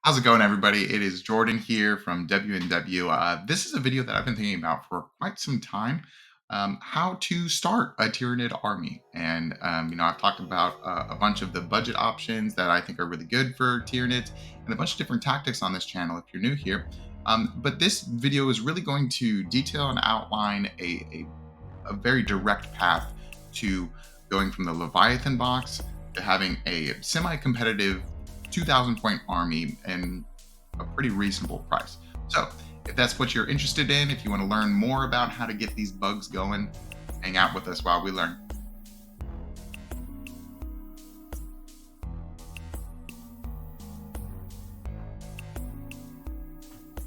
How's it going, everybody? It is Jordan here from WNW. This is a video that I've been thinking about for quite some time. How to start a Tyranid army, and I've talked about a bunch of the budget options that I think are really good for Tyranids, and a bunch of different tactics on this channel. If you're new here, but this video is really going to detail and outline a very direct path to going from the Leviathan box to having a semi-competitive 2,000 point army and a pretty reasonable price. So if that's what you're interested in, if you want to learn more about how to get these bugs going, hang out with us while we learn.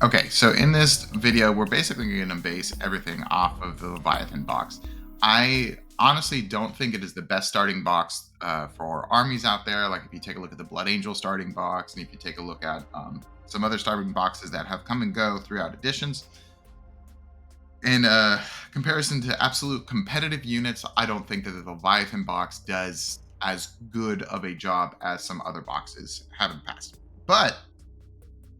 Okay, so in this video, we're basically going to base everything off of the Leviathan box. I honestly don't think it is the best starting box for armies out there. Like if you take a look at the Blood Angel starting box, and if you take a look at some other starting boxes that have come and go throughout editions, in comparison to absolute competitive units, I don't think that the Leviathan box does as good of a job as some other boxes have in the past. But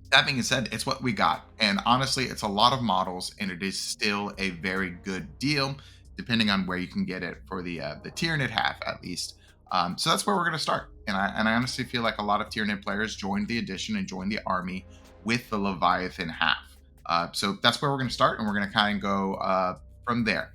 that being said, it's what we got. And honestly, it's a lot of models, and it is still a very good deal, depending on where you can get it for the Tyranid half, at least. So that's where we're going to start. And I honestly feel like a lot of Tyranid players joined the edition and joined the army with the Leviathan half. So that's where we're going to start, and we're going to kind of go from there.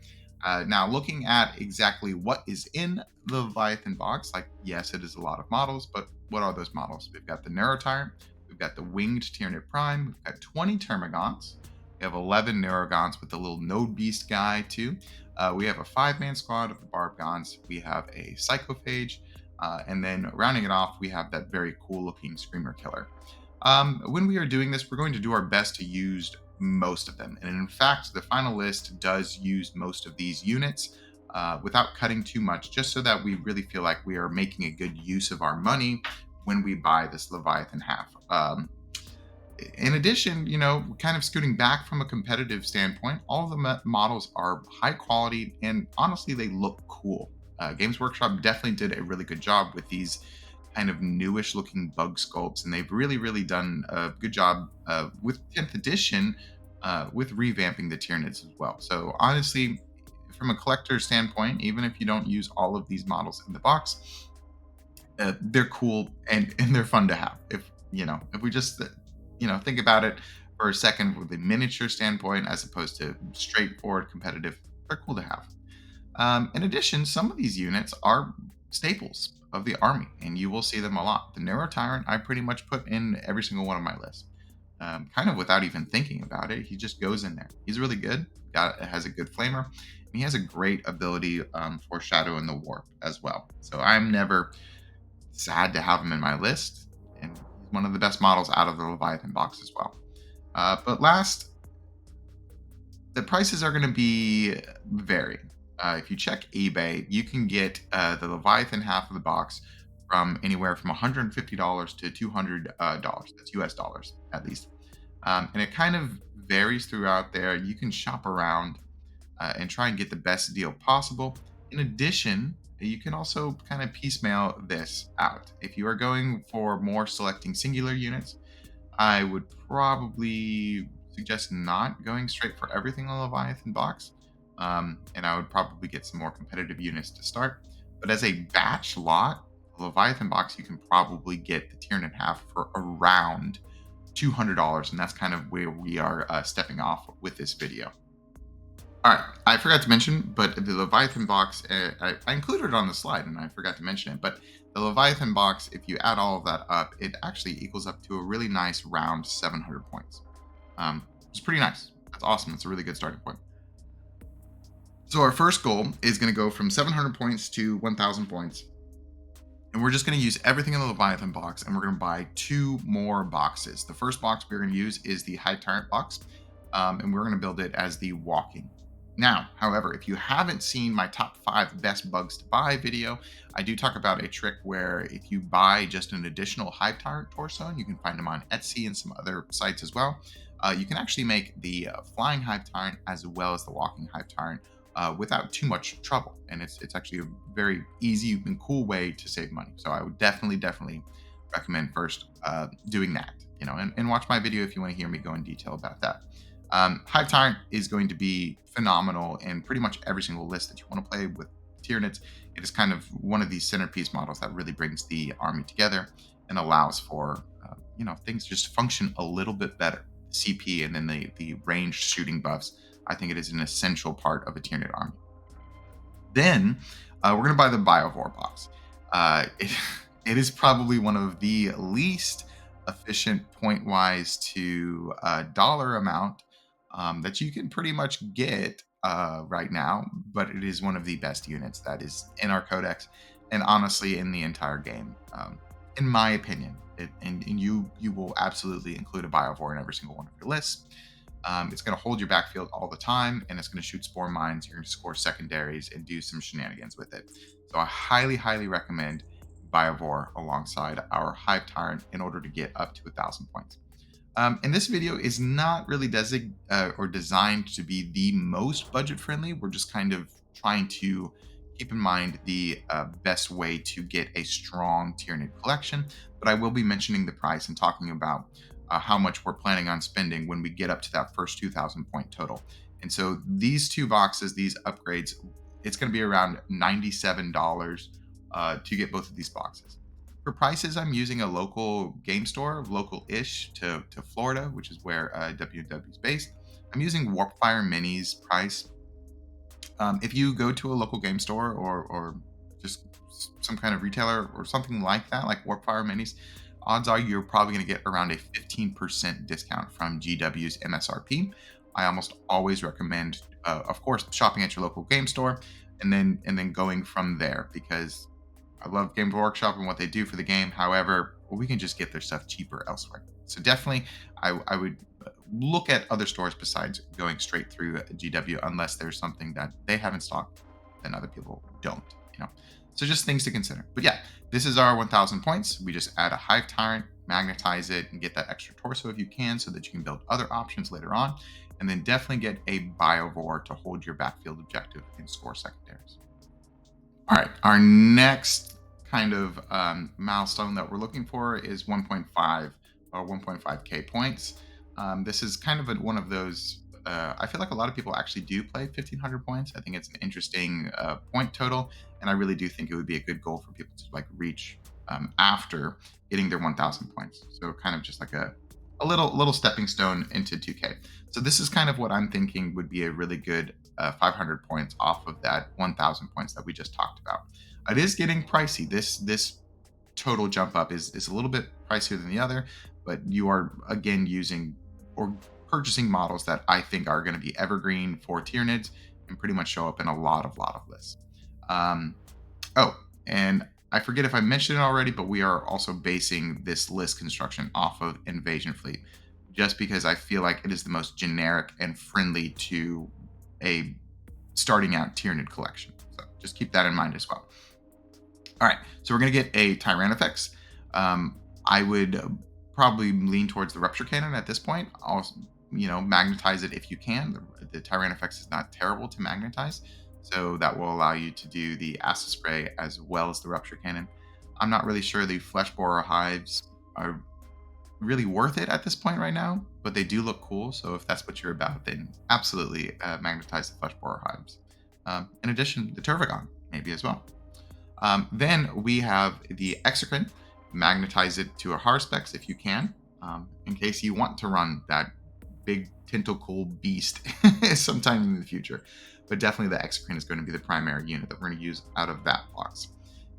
Now, looking at exactly what is in the Leviathan box, like, yes, it is a lot of models, but what are those models? We've got the Neurotyrant, we've got the Winged Tyranid Prime, we've got 20 Termagants, we have 11 Neurogons with the little Node Beast guy, too. We have a 5-man squad of the Barbgons, we have a Psychophage, and then rounding it off, we have that very cool looking Screamer Killer. When we are doing this, we're going to do our best to use most of them. And in fact, the final list does use most of these units without cutting too much, just so that we really feel like we are making a good use of our money when we buy this Leviathan half. In addition, kind of scooting back from a competitive standpoint, all of the models are high quality and honestly, they look cool. Games Workshop definitely did a really good job with these kind of newish looking bug sculpts, and they've really done a good job with 10th edition with revamping the Tyranids as well. So honestly, from a collector standpoint, even if you don't use all of these models in the box, they're cool and they're fun to have. If we just think about it for a second with a miniature standpoint as opposed to straightforward competitive, they're cool to have. In addition, some of these units are staples of the army, and you will see them a lot. The Neuro Tyrant, I pretty much put in every single one of my lists, kind of without even thinking about it. He just goes in there. He's really good. Has a good flamer, and he has a great ability for Shadow in the Warp as well. So I'm never sad to have him in my list, and he's one of the best models out of the Leviathan box as well. But last, the prices are going to be varied. If you check eBay, you can get the Leviathan half of the box from anywhere from $150 to $200. That's US dollars, at least. And it kind of varies throughout there. You can shop around and try and get the best deal possible. In addition, you can also kind of piecemeal this out. If you are going for more selecting singular units, I would probably suggest not going straight for everything on the Leviathan box. And I would probably get some more competitive units to start. But as a batch lot, the Leviathan box, you can probably get the Tyranid half for around $200. And that's kind of where we are stepping off with this video. All right, I forgot to mention, but the Leviathan box, I included it on the slide and I forgot to mention it, but the Leviathan box, if you add all of that up, it actually equals up to a really nice round 700 points. It's pretty nice. That's awesome. It's a really good starting point. So our first goal is going to go from 700 points to 1,000 points. And we're just going to use everything in the Leviathan box, and we're going to buy 2 more boxes. The first box we're going to use is the Hive Tyrant box, and we're going to build it as the Walking. Now, however, if you haven't seen my top 5 best bugs to buy video, I do talk about a trick where if you buy just an additional Hive Tyrant torso, and you can find them on Etsy and some other sites as well, you can actually make the Flying Hive Tyrant as well as the Walking Hive Tyrant without too much trouble. And it's actually a very easy and cool way to save money. So I would definitely recommend first doing that. and watch my video if you want to hear me go in detail about that. Hive Tyrant is going to be phenomenal in pretty much every single list that you want to play with Tyranids. It is kind of one of these centerpiece models that really brings the army together and allows for things just function a little bit better. CP and then the ranged shooting buffs. I think it is an essential part of a Tyranid army. Then we're going to buy the Biovore box. It is probably one of the least efficient point wise to dollar amount that you can pretty much get right now, but it is one of the best units that is in our codex and honestly in the entire game, in my opinion. And you will absolutely include a Biovore in every single one of your lists. It's going to hold your backfield all the time, and it's going to shoot spore mines. You're going to score secondaries and do some shenanigans with it. So I highly, highly recommend Biovore alongside our Hive Tyrant in order to get up to 1,000 points. And this video is not really designed to be the most budget friendly. We're just kind of trying to keep in mind the best way to get a strong Tyranid collection. But I will be mentioning the price and talking about how much we're planning on spending when we get up to that first 2,000 point total. And so these two boxes, these upgrades, it's going to be around $97 to get both of these boxes. For prices, I'm using a local game store, local-ish to Florida, which is where W&W is based. I'm using Warpfire Minis price. If you go to a local game store or just some kind of retailer or something like that, like Warpfire Minis, odds are you're probably going to get around a 15% discount from GW's MSRP. I almost always recommend, of course, shopping at your local game store and then going from there, because I love Game Workshop and what they do for the game. However, we can just get their stuff cheaper elsewhere. So definitely, I would look at other stores besides going straight through GW, unless there's something that they have in stock and other people don't. So just things to consider. But yeah, this is our 1,000 points. We just add a Hive Tyrant, magnetize it, and get that extra torso if you can, so that you can build other options later on. And then definitely get a Biovore to hold your backfield objective and score secondaries. All right, our next kind of milestone that we're looking for is 1.5 or 1.5k points. This is kind of one of those. I feel like a lot of people actually do play 1,500 points. I think it's an interesting point total, and I really do think it would be a good goal for people to reach after getting their 1,000 points. So kind of just like a little stepping stone into 2K. So this is kind of what I'm thinking would be a really good 500 points off of that 1,000 points that we just talked about. It is getting pricey. This total jump up is a little bit pricier than the other, but you are again using or purchasing models that I think are going to be evergreen for Tyranids and pretty much show up in a lot of lists. And I forget if I mentioned it already, but we are also basing this list construction off of Invasion Fleet, just because I feel like it is the most generic and friendly to a starting out Tyranid collection. So just keep that in mind as well. All right, so we're going to get a Tyrannofex. I would probably lean towards the Rupture Cannon at this point. Also, magnetize it if you can. The Tyrannofex is not terrible to magnetize, so that will allow you to do the Acid Spray as well as the Rupture Cannon. I'm not really sure the Flesh Borer Hives are really worth it at this point right now, but they do look cool. So if that's what you're about, then absolutely magnetize the Flesh Borer Hives. In addition, the Turvagon maybe as well. Then we have the Exocrine. Magnetize it to a Harspex if you can, in case you want to run that big tentacle beast sometime in the future. But definitely the Exocrine is going to be the primary unit that we're going to use out of that box.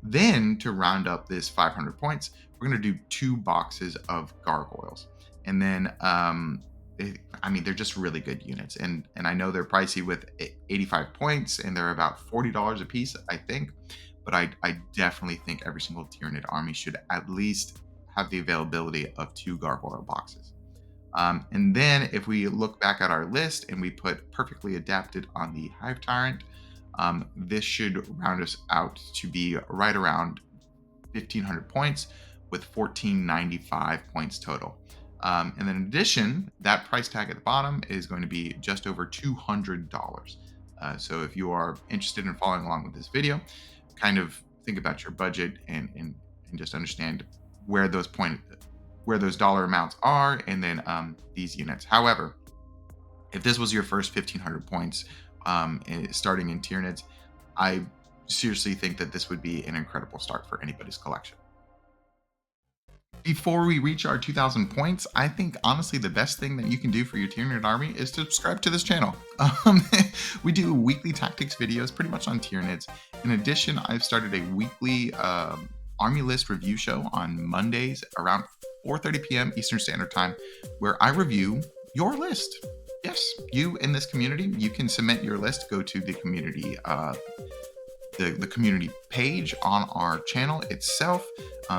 Then to round up this 500 points, we're going to do 2 boxes of Gargoyles. And then, they're just really good units. And I know they're pricey with 85 points, and they're about $40 a piece, I think. But I definitely think every single Tyranid army should at least have the availability of 2 Gargoyle boxes. And then if we look back at our list and we put Perfectly Adapted on the Hive Tyrant, this should round us out to be right around 1,500 points with 1,495 points total. And then in addition, that price tag at the bottom is going to be just over $200. So if you are interested in following along with this video, kind of think about your budget and just understand where those where those dollar amounts are, and then these units. However, if this was your first 1,500 points starting in Tyranids, I seriously think that this would be an incredible start for anybody's collection. Before we reach our 2,000 points, I think honestly the best thing that you can do for your Tyranid army is to subscribe to this channel. Um, we do weekly tactics videos pretty much on Tyranids. In addition, I've started a weekly army list review show on Mondays around 4:30 p.m. Eastern Standard Time, where I review your list. Yes, you in this community, you can submit your list. Go to the community the community page on our channel itself.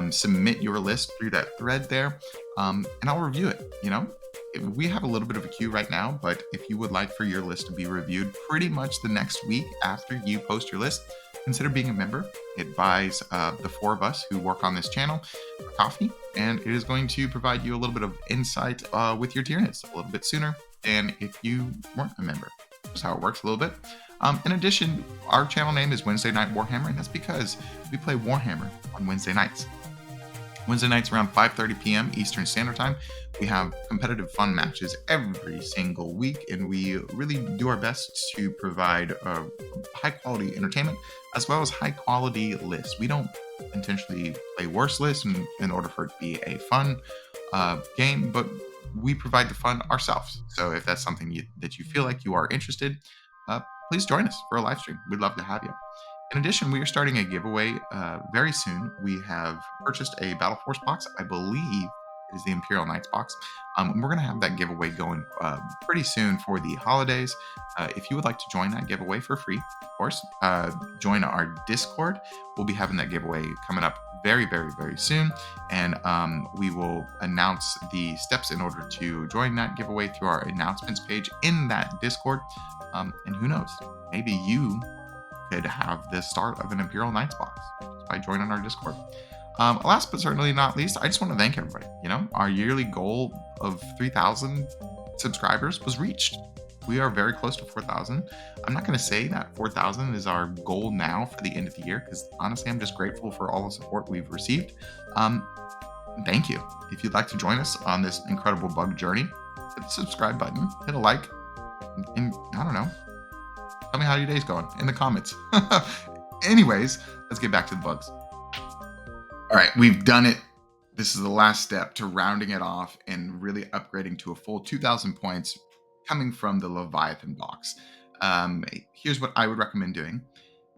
Submit your list through that thread there, and I'll review it. We have a little bit of a queue right now, but if you would like for your list to be reviewed pretty much the next week after you post your list, consider being a member. It buys the four of us who work on this channel a coffee, and it is going to provide you a little bit of insight with your Tyranids a little bit sooner than if you weren't a member. That's how it works a little bit. In addition, our channel name is Wednesday Night Warhammer, and that's because we play Warhammer on Wednesday nights. Wednesday nights around 5:30 p.m. Eastern Standard Time. We have competitive fun matches every single week, and we really do our best to provide high quality entertainment as well as high quality lists. We don't intentionally play worse lists in order for it to be a fun game, but we provide the fun ourselves. So if that's something that you feel like you are interested, please join us for a live stream. We'd love to have you. In addition, we are starting a giveaway very soon. We have purchased a Battle Force box. I believe it is the Imperial Knights box. We're going to have that giveaway going pretty soon for the holidays. If you would like to join that giveaway for free, of course, join our Discord. We'll be having that giveaway coming up very, very, very soon. And we will announce the steps in order to join that giveaway through our announcements page in that Discord. And who knows, maybe you could have the start of an Imperial Knights box just by joining our Discord. Last but certainly not least, I just want to thank everybody. Our yearly goal of 3,000 subscribers was reached. We are very close to 4,000. I'm not going to say that 4,000 is our goal now for the end of the year, because honestly, I'm just grateful for all the support we've received. Thank you. If you'd like to join us on this incredible bug journey, hit the subscribe button, hit a like, and I don't know, tell me how your day's going in the comments. Anyways, let's get back to the bugs. All right, we've done it. This is the last step to rounding it off and really upgrading to a full 2,000 points coming from the Leviathan box. Here's what I would recommend doing.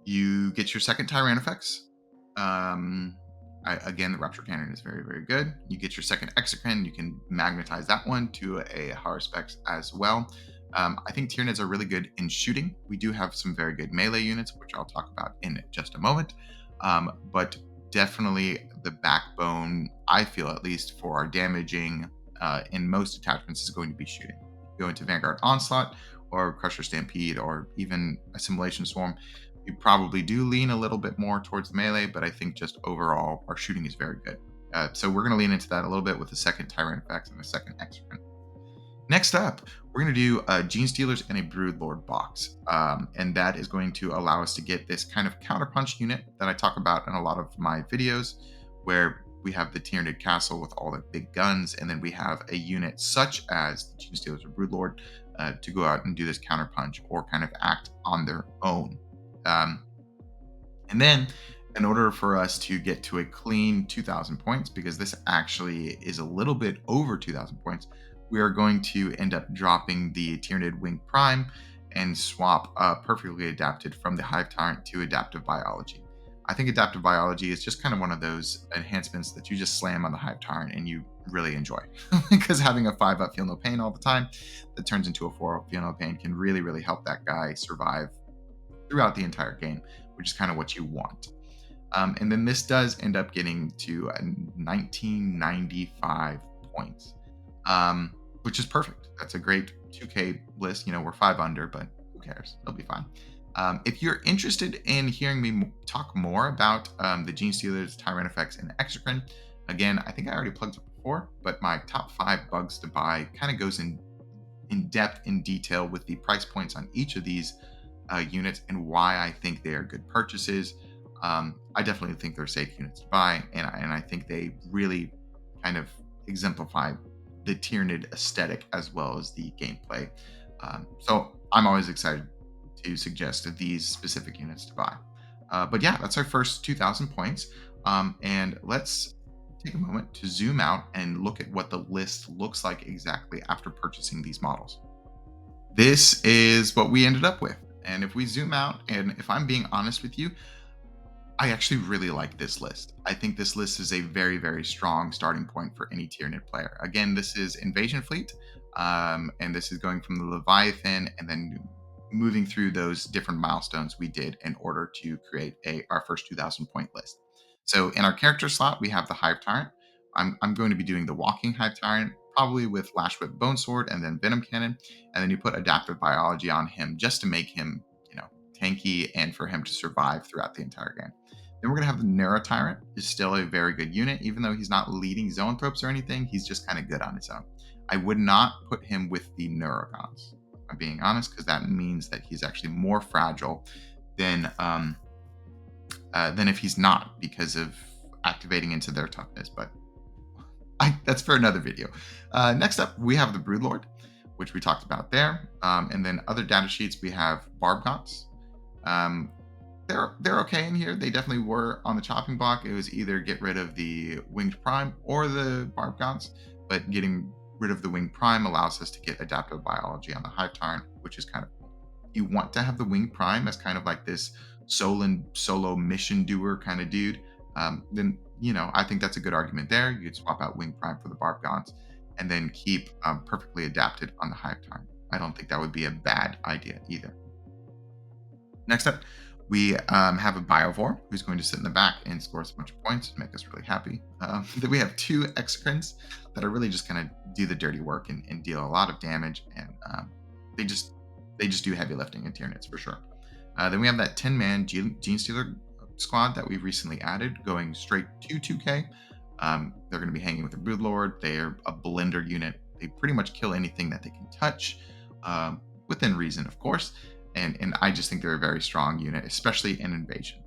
You get your second Tyranifex. Again, the Rupture Cannon is very, very good. You get your second Exocrine. You can magnetize that one to a higher specs as well. I think Tyranids are really good in shooting. We do have some very good melee units, which I'll talk about in just a moment. But definitely the backbone, I feel at least, for our damaging in most attachments is going to be shooting. Go into Vanguard Onslaught or Crusher Stampede or even Assimilation Swarm. We probably do lean a little bit more towards melee, but I think just overall our shooting is very good. So we're going to lean into that a little bit with the second Tyranifex and the second Exocrine. Next up, we're going to do a Gene Stealers and a Broodlord box. And that is going to allow us to get this kind of counterpunch unit that I talk about in a lot of my videos, where we have the Tyranid Castle with all the big guns, and then we have a unit such as the Gene Stealers or Broodlord to go out and do this counterpunch or kind of act on their own. And then in order for us to get to a clean 2,000 points, because this actually is a little bit over 2,000 points, we are going to end up dropping the Tyranid Wing Prime and swap Perfectly Adapted from the Hive Tyrant to Adaptive Biology. I think Adaptive Biology is just kind of one of those enhancements that you just slam on the Hive Tyrant and you really enjoy. Because having a 5-up Feel No Pain all the time that turns into a 4-up Feel No Pain can really, really help that guy survive throughout the entire game, which is kind of what you want. And then this does end up getting to 1995 points. Which is perfect. That's a great 2K list. We're 5 under, but who cares? It'll be fine. If you're interested in hearing me talk more about the Gene Stealers, Tyranifex, and Exocrine, again, I think I already plugged it before, but my top 5 bugs to buy kind of goes in depth, in detail with the price points on each of these units and why I think they are good purchases. I definitely think they're safe units to buy, and I think they really kind of exemplify the Tyranid aesthetic as well as the gameplay. So I'm always excited to suggest these specific units to buy. But yeah, that's our first 2,000 points. And let's take a moment to zoom out and look at what the list looks like exactly after purchasing these models. This is what we ended up with. And if we zoom out, and if I'm being honest with you, I actually really like this list. I think this list is a very, very strong starting point for any Tyranid player. Again, this is Invasion Fleet, and this is going from the Leviathan and then moving through those different milestones we did in order to create our first 2,000 point list. So in our character slot, we have the Hive Tyrant. I'm going to be doing the Walking Hive Tyrant, probably with Lash Whip Bone Sword and then Venom Cannon, and then you put Adaptive Biology on him just to make him, tanky and for him to survive throughout the entire game. Then we're going to have the Neuro Tyrant, is still a very good unit, even though he's not leading Zoanthropes or anything. He's just kind of good on his own. I would not put him with the Neurogons, if I'm being honest, because that means that he's actually more fragile than if he's not, because of activating into their toughness. But that's for another video. Next up, we have the Broodlord, which we talked about there. And then other data sheets, we have Barbgots. They're okay in here. They definitely were on the chopping block. It was either get rid of the Winged Prime or the Barbgots, but getting rid of the Winged Prime allows us to get Adaptive Biology on the Hive Tyrant, which is kind of cool. You want to have the Winged Prime as kind of like this solo mission doer kind of dude. Then I think that's a good argument there. You could swap out Winged Prime for the Barbgots and then keep perfectly adapted on the Hive Tyrant. I don't think that would be a bad idea either. Next up, we have a Biovore who's going to sit in the back and score us a bunch of points and make us really happy. Then we have two Exocrines that are really just going to do the dirty work and deal a lot of damage, and they just do heavy lifting in Tyranids for sure. Then we have that 10-man Gene Stealer squad that we've recently added, going straight to 2K. They're going to be hanging with the Broodlord. They're a blender unit. They pretty much kill anything that they can touch, within reason, of course. And I just think they're a very strong unit, especially in Invasion.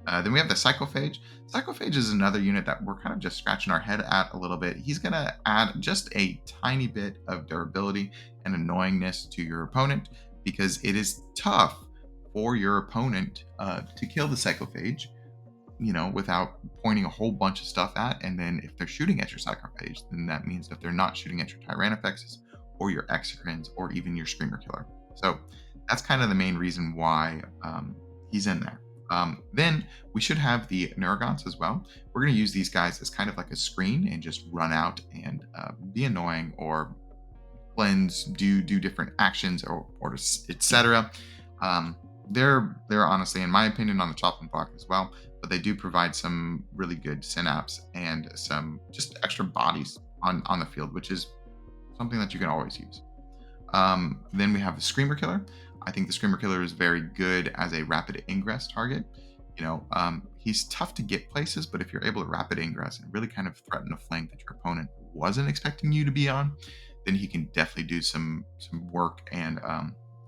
Then we have the Psychophage. Psychophage is another unit that we're kind of just scratching our head at a little bit. He's going to add just a tiny bit of durability and annoyingness to your opponent, because it is tough for your opponent to kill the Psychophage, without pointing a whole bunch of stuff at. And then if they're shooting at your Psychophage, then that means that they're not shooting at your Tyrannofexes or your Exocrines or even your Screamer Killer. So that's kind of the main reason why he's in there. Then we should have the Neurogons as well. We're going to use these guys as kind of like a screen and just run out and be annoying or cleanse, do different actions or etc. They're honestly, in my opinion, on the chopping block as well, but they do provide some really good synapse and some just extra bodies on the field, which is something that you can always use. Then we have the Screamer Killer. I think the Screamer Killer is very good as a rapid ingress target. He's tough to get places, but if you're able to rapid ingress and really kind of threaten a flank that your opponent wasn't expecting you to be on, then he can definitely do some work and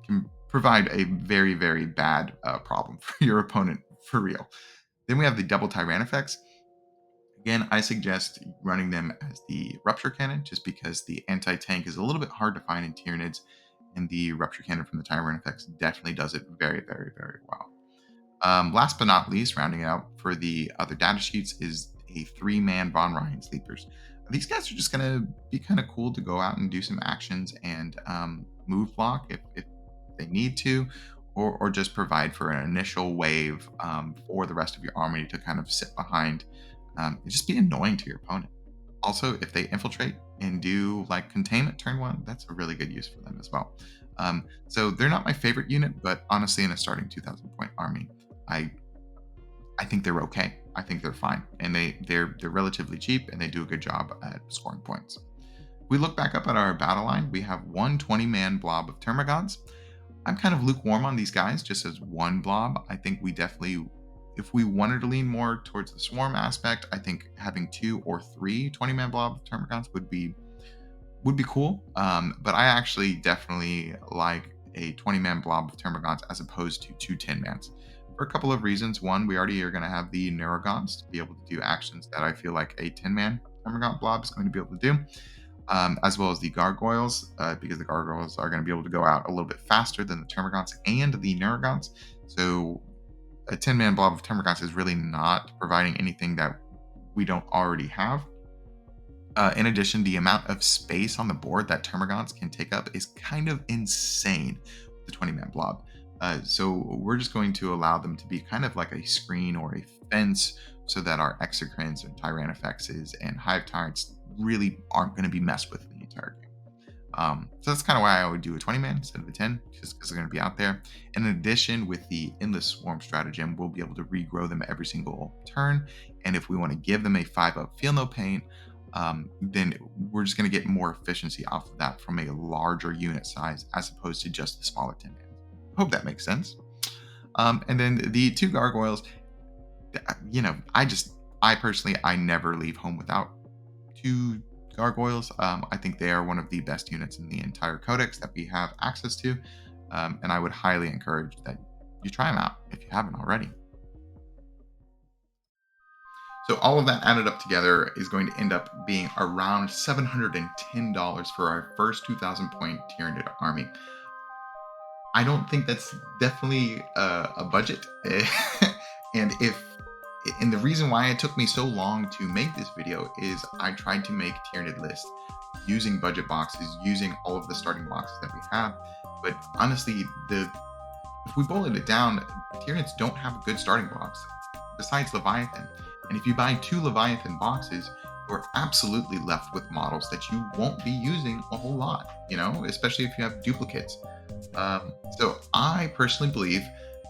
can provide a very, very bad problem for your opponent for real. Then we have the double Tyrannofex. Again, I suggest running them as the Rupture Cannon, just because the anti-tank is a little bit hard to find in Tyranids, and the Rupture Cannon from the Tyrannofex definitely does it very, very, very well. Last but not least, rounding out for the other data sheets, is a 3-man Von Ryan Sleepers. These guys are just going to be kind of cool to go out and do some actions and move block if they need to, or just provide for an initial wave for the rest of your army to kind of sit behind. Just be annoying to your opponent. Also, if they infiltrate and do like containment turn 1, that's a really good use for them as well. So they're not my favorite unit, but honestly, in a starting 2,000 point army, I think they're okay. I think they're fine, and they're relatively cheap, and they do a good job at scoring points. We look back up at our battle line. We have one 20-man blob of Termagants. I'm kind of lukewarm on these guys, just as one blob. I think we definitely, if we wanted to lean more towards the swarm aspect, I think having 2 or 3 20-man blob of Termagants would be cool. But I actually definitely like a 20-man blob of Termagants as opposed to 2 10-mans. For a couple of reasons. One, we already are going to have the Neurogons to be able to do actions that I feel like a 10-man Termagant blob is going to be able to do, as well as the gargoyles, because the gargoyles are going to be able to go out a little bit faster than the Termagants and the Neurogants. So a 10-man blob of Termagants is really not providing anything that we don't already have. In addition, the amount of space on the board that Termagants can take up is kind of insane with the 20-man blob. So we're just going to allow them to be kind of like a screen or a fence so that our Exocrines and Tyrannifexes and Hive Tyrants really aren't going to be messed with the entire game. So that's kind of why I would do a 20-man instead of a 10, just because they're going to be out there. And in addition, with the Endless Swarm stratagem, we'll be able to regrow them every single turn. And if we want to give them a 5-up Feel No Pain, then we're just going to get more efficiency off of that from a larger unit size as opposed to just the smaller 10-man. Hope that makes sense. And then the 2 gargoyles, I personally, I never leave home without 2 gargoyles. I think they are one of the best units in the entire codex that we have access to. And I would highly encourage that you try them out if you haven't already. So all of that added up together is going to end up being around $710 for our first 2,000 point Tyranid army. I don't think that's definitely a budget. and the reason why it took me so long to make this video is I tried to make Tyranid list using budget boxes, using all of the starting boxes that we have. But honestly, if we boil it down, Tyranids don't have a good starting box besides Leviathan. And if you buy 2 Leviathan boxes, you're absolutely left with models that you won't be using a whole lot, especially if you have duplicates. So I personally believe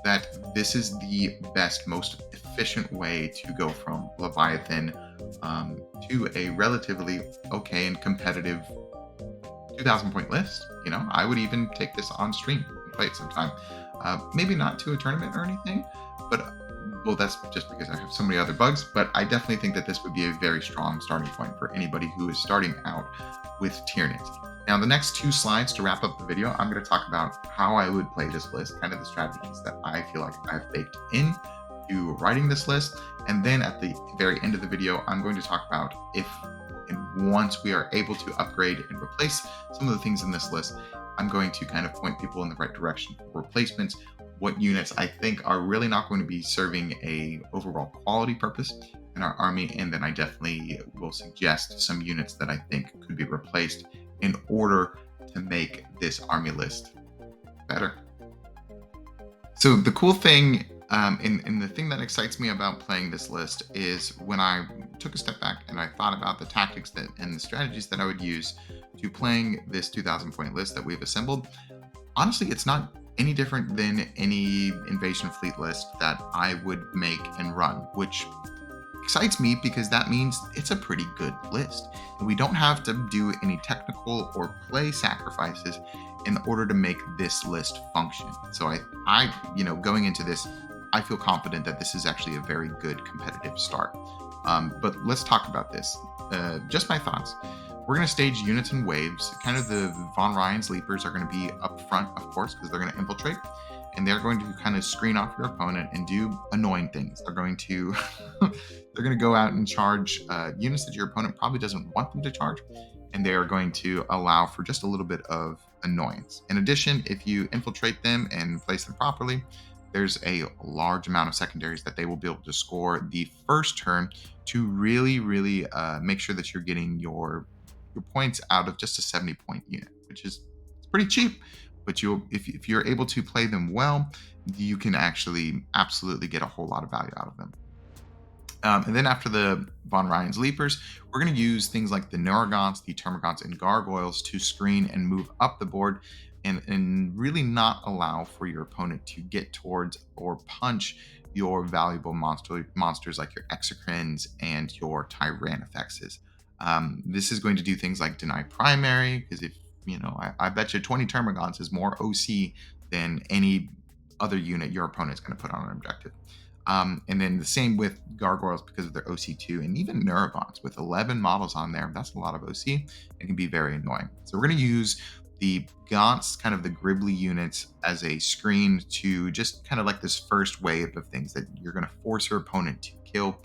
that this is the best, most efficient way to go from Leviathan to a relatively okay and competitive 2,000 point list. I would even take this on stream and play it sometime. Maybe not to a tournament or anything, but well, that's just because I have so many other bugs, but I definitely think that this would be a very strong starting point for anybody who is starting out with Tyranids. Now, the next 2 slides to wrap up the video, I'm going to talk about how I would play this list, kind of the strategies that I feel like I've baked in to writing this list. And then at the very end of the video, I'm going to talk about if and once we are able to upgrade and replace some of the things in this list, I'm going to kind of point people in the right direction for replacements, what units I think are really not going to be serving a overall quality purpose in our army, and then I definitely will suggest some units that I think could be replaced in order to make this army list better. So the cool thing and the thing that excites me about playing this list is when I took a step back and I thought about the tactics and the strategies that I would use to playing this 2,000 point list that we've assembled. Honestly, it's not any different than any invasion fleet list that I would make and run, which excites me because that means it's a pretty good list. And we don't have to do any technical or play sacrifices in order to make this list function. So I going into this, I feel confident that this is actually a very good competitive start. But let's talk about this. Just my thoughts. We're going to stage units in waves. Kind of the Von Ryan's Leapers are going to be up front, of course, because they're going to infiltrate. And they're going to kind of screen off your opponent and do annoying things. They're going to go out and charge units that your opponent probably doesn't want them to charge. And they are going to allow for just a little bit of annoyance. In addition, if you infiltrate them and place them properly, there's a large amount of secondaries that they will be able to score the first turn to really, really make sure that you're getting your points out of just a 70 point unit, which is pretty cheap. But if you're able to play them well, you can actually absolutely get a whole lot of value out of them. And then after the Von Ryan's Leapers, we're going to use things like the Neurogants, the Termagants, and Gargoyles to screen and move up the board and really not allow for your opponent to get towards or punch your valuable monsters like your Exocrines and your Tyrannifexes. This is going to do things like deny primary, because if I bet you 20 Termagants is more OC than any other unit your opponent's going to put on an objective. And then the same with Gargoyles because of their OC2, and even Neurogants with 11 models on there. That's a lot of OC. It can be very annoying. So we're going to use the Gaunts, kind of the Gribbly units, as a screen to just kind of like this first wave of things that you're going to force your opponent to kill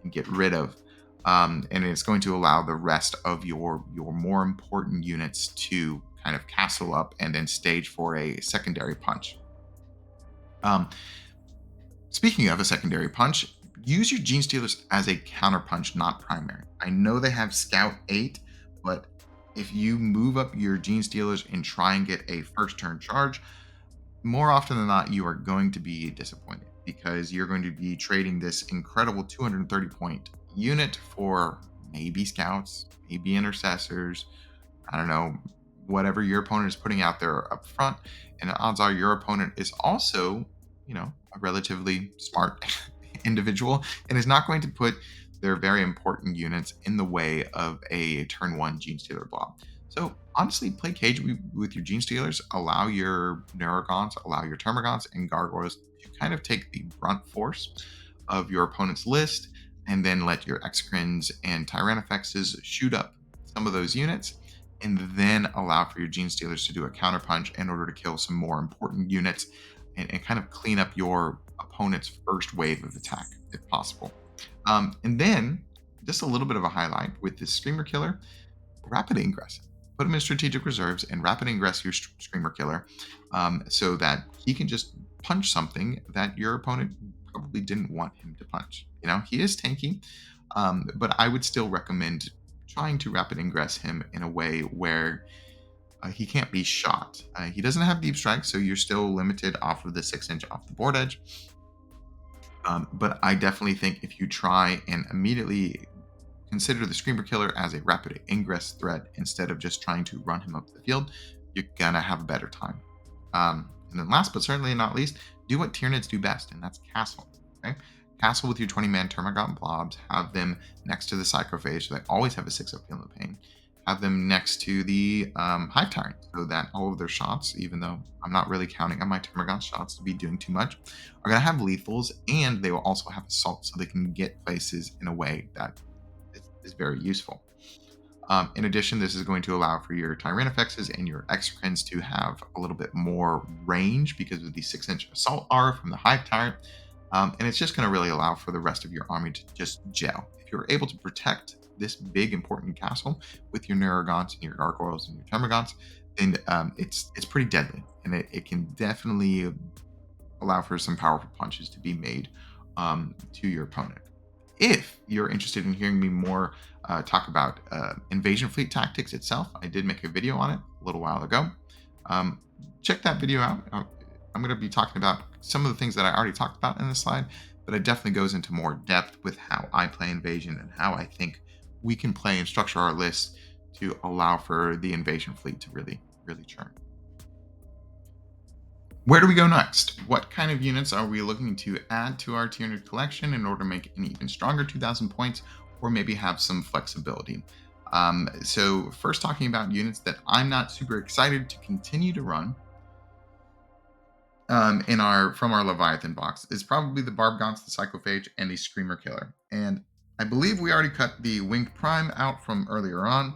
and get rid of. and it's going to allow the rest of your more important units to kind of castle up and then stage for a secondary punch. Um, Speaking of a secondary punch, use your Gene Stealers as a counter punch, not primary. I know they have Scout 8, but if you move up your Gene Stealers and try and get a first turn charge, more often than not, you are going to be disappointed because you're going to be trading this incredible 230 point unit for maybe scouts, maybe intercessors, I don't know, whatever your opponent is putting out there up front. And the odds are your opponent is also, a relatively smart individual and is not going to put their very important units in the way of a turn one Gene Stealer blob. So honestly, play cage with your Gene Stealers. Allow your Neurogons, allow your Termagants and Gargoyles to kind of take the brunt force of your opponent's list, and then let your Exocrines and Tyrannifexes shoot up some of those units, and then allow for your Gene Stealers to do a counterpunch in order to kill some more important units and kind of clean up your opponent's first wave of attack if possible. And then just a little bit of a highlight with this Screamer Killer, rapid ingress. Put him in strategic reserves and rapid ingress your Screamer Killer, so that he can just punch something that your opponent probably didn't want him to punch. He is tanky, but I would still recommend trying to rapid ingress him in a way where he can't be shot. He doesn't have deep strike, so you're still limited off of the 6-inch off the board edge. But I definitely think if you try and immediately consider the Screamer Killer as a rapid ingress threat instead of just trying to run him up the field, you're gonna have a better time. And then last but certainly not least, do what Tyranids do best, and that's castle. Okay, castle with your 20-man Termagant blobs. Have them next to the Psychophage, so they always have a 6-up Feel No Pain. Have them next to the Hive Tyrant, so that all of their shots, even though I'm not really counting on my Termagant shots to be doing too much, are going to have lethals, and they will also have assault, so they can get places in a way that is very useful. In addition, this is going to allow for your Tyrannifexes and your Exocrines to have a little bit more range because of the 6-inch assault R from the Hive Tyrant. And it's just going to really allow for the rest of your army to just gel. If you're able to protect this big important castle with your Neurogons and your Gargoyles and your Termagants, then it's pretty deadly, and it can definitely allow for some powerful punches to be made to your opponent. If you're interested in hearing me more talk about invasion fleet tactics itself, I did make a video on it a little while ago. Check that video out. I'm going to be talking about some of the things that I already talked about in this slide, but it definitely goes into more depth with how I play invasion and how I think we can play and structure our list to allow for the invasion fleet to really, really churn. Where do we go next? What kind of units are we looking to add to our Tyranid collection in order to make an even stronger 2,000 points, or maybe have some flexibility? So first, talking about units that I'm not super excited to continue to run from our Leviathan box is probably the Barbgons, the Psychophage, and the Screamer Killer. And I believe we already cut the Winged Prime out from earlier on,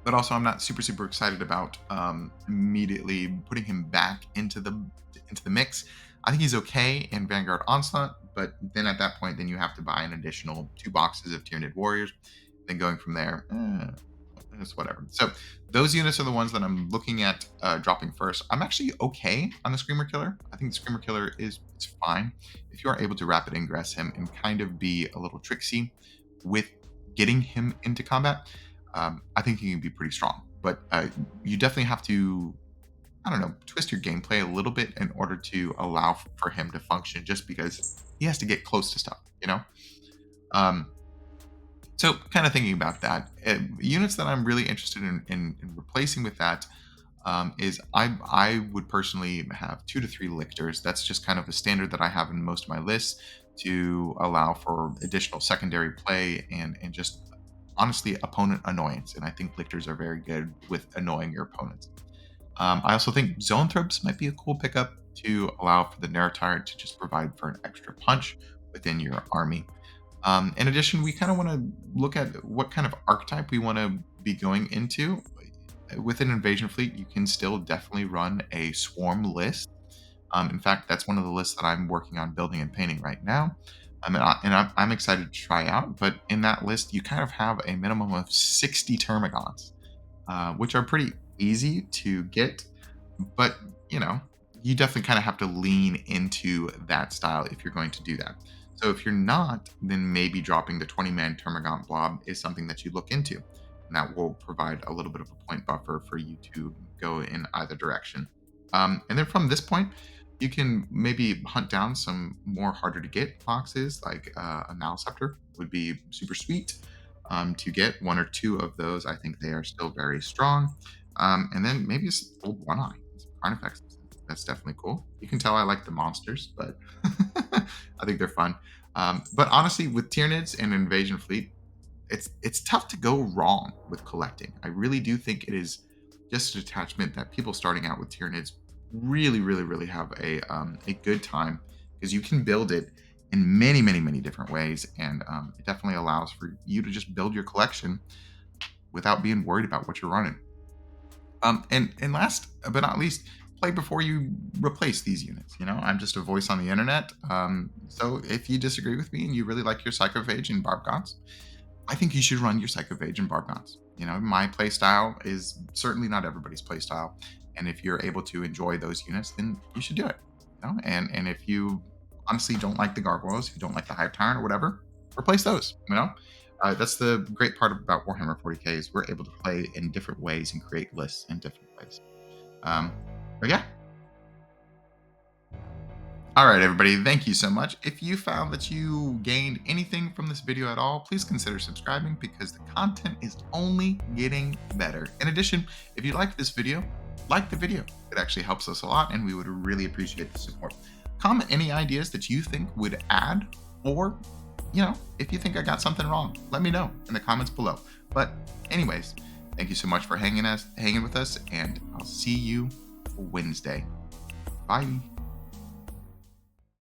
but also I'm not super excited about immediately putting him back into the mix. I think he's okay in Vanguard Onslaught, but then at that point, then you have to buy an additional 2 boxes of Tyranid Warriors. Then going from there, it's whatever. So those units are the ones that I'm looking at dropping first. I'm actually okay on the Screamer Killer. I think the Screamer Killer is fine. If you are able to rapid ingress him and kind of be a little tricksy with getting him into combat, I think he can be pretty strong. But you definitely have to, I don't know, twist your gameplay a little bit in order to allow for him to function, just because he has to get close to stuff, So kind of thinking about that, units that I'm really interested in replacing with that is I would personally have 2 to 3 lictors. That's just kind of a standard that I have in most of my lists to allow for additional secondary play and just honestly opponent annoyance. And I think lictors are very good with annoying your opponents. I also think Zoanthropes might be a cool pickup to allow for the Neurotyrant to just provide for an extra punch within your army. In addition, we kind of want to look at what kind of archetype we want to be going into. With an invasion fleet, you can still definitely run a swarm list. In fact, that's one of the lists that I'm working on building and painting right now. I'm excited to try out. But in that list, you kind of have a minimum of 60 termagants, which are pretty easy to get. But, you know, you definitely kind of have to lean into that style if you're going to do that. So if you're not, then maybe dropping the 20-man Termagant blob is something that you look into. And that will provide a little bit of a point buffer for you to go in either direction. And then from this point, you can maybe hunt down some more harder to get boxes, like a Maliceptor would be super sweet to get one or two of those. I think they are still very strong. And then maybe some old One Eye, some Carnifex. That's definitely cool. You can tell I like the monsters, but I think they're fun. But honestly, with Tyranids and Invasion Fleet, it's tough to go wrong with collecting. I really do think it is just a detachment that people starting out with Tyranids really, really, really have a good time because you can build it in many, many, many different ways, and it definitely allows for you to just build your collection without being worried about what you're running. And last but not least, play before you replace these units. You know, I'm just a voice on the internet. So if you disagree with me and you really like your Psychophage and Barbgods, I think you should run your Psychophage and Barbgods. You know, my playstyle is certainly not everybody's playstyle. And if you're able to enjoy those units, then you should do it. You know, and if you honestly don't like the gargoyles, you don't like the Hive Tyrant or whatever, replace those. You know, that's the great part about Warhammer 40k is we're able to play in different ways and create lists in different ways. Um, but yeah. All right, everybody. Thank you so much. If you found that you gained anything from this video at all, please consider subscribing because the content is only getting better. In addition, if you like this video, like the video. It actually helps us a lot and we would really appreciate the support. Comment any ideas that you think would add, or, you know, if you think I got something wrong, let me know in the comments below. But anyways, thank you so much for hanging with us, and I'll see you Wednesday. Bye.